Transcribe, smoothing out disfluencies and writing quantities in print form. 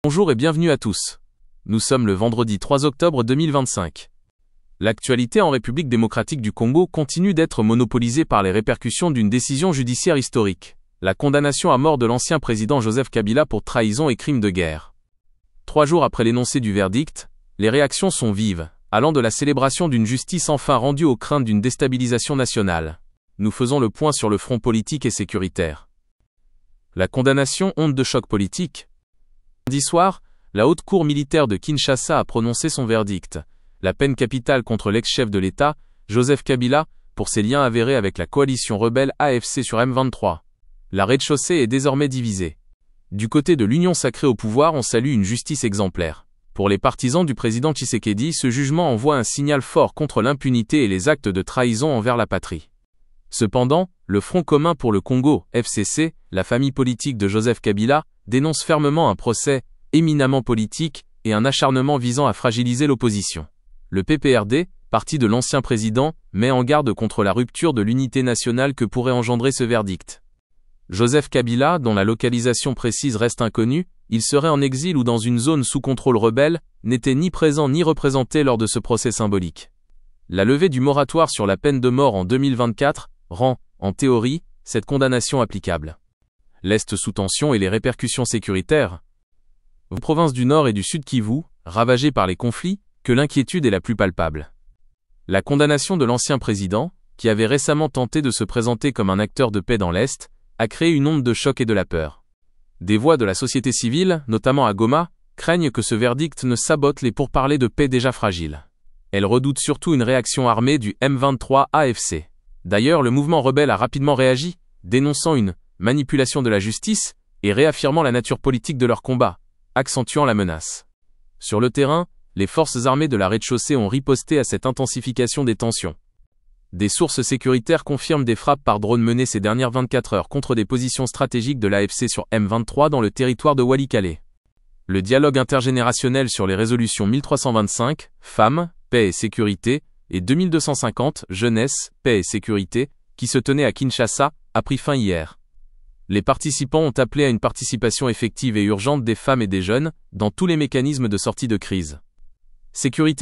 Bonjour et bienvenue à tous. Nous sommes le vendredi 3 octobre 2025. L'actualité en République démocratique du Congo continue d'être monopolisée par les répercussions d'une décision judiciaire historique, la condamnation à mort de l'ancien président Joseph Kabila pour trahison et crimes de guerre. 3 jours après l'énoncé du verdict, les réactions sont vives, allant de la célébration d'une justice enfin rendue aux craintes d'une déstabilisation nationale. Nous faisons le point sur le front politique et sécuritaire. La condamnation, onde de choc politique. Lundi soir, la haute cour militaire de Kinshasa a prononcé son verdict, la peine capitale contre l'ex-chef de l'État, Joseph Kabila, pour ses liens avérés avec la coalition rebelle AFC sur M23. La rez-de-chaussée est désormais divisée. Du côté de l'Union sacrée au pouvoir, on salue une justice exemplaire. Pour les partisans du président Tshisekedi, ce jugement envoie un signal fort contre l'impunité et les actes de trahison envers la patrie. Cependant, le Front commun pour le Congo, FCC, la famille politique de Joseph Kabila, dénonce fermement un procès éminemment politique et un acharnement visant à fragiliser l'opposition. Le PPRD, parti de l'ancien président, met en garde contre la rupture de l'unité nationale que pourrait engendrer ce verdict. Joseph Kabila, dont la localisation précise reste inconnue, il serait en exil ou dans une zone sous contrôle rebelle, n'était ni présent ni représenté lors de ce procès symbolique. La levée du moratoire sur la peine de mort en 2024 rend, en théorie, cette condamnation applicable. L'Est sous tension et les répercussions sécuritaires. Aux provinces du Nord et du Sud Kivu, ravagées par les conflits, que l'inquiétude est la plus palpable. La condamnation de l'ancien président, qui avait récemment tenté de se présenter comme un acteur de paix dans l'Est, a créé une onde de choc et de la peur. Des voix de la société civile, notamment à Goma, craignent que ce verdict ne sabote les pourparlers de paix déjà fragiles. Elles redoutent surtout une réaction armée du M23 AFC. D'ailleurs, le mouvement rebelle a rapidement réagi, dénonçant une manipulation de la justice et réaffirmant la nature politique de leur combat, accentuant la menace. Sur le terrain, les forces armées de la rez-de-chaussée ont riposté à cette intensification des tensions. Des sources sécuritaires confirment des frappes par drone menées ces dernières 24 heures contre des positions stratégiques de l'AFC sur M23 dans le territoire de Walikale. Le dialogue intergénérationnel sur les résolutions 1325, Femmes, Paix et Sécurité, et 2250, Jeunesse, Paix et Sécurité, qui se tenait à Kinshasa, a pris fin hier. Les participants ont appelé à une participation effective et urgente des femmes et des jeunes, dans tous les mécanismes de sortie de crise. Sécurité.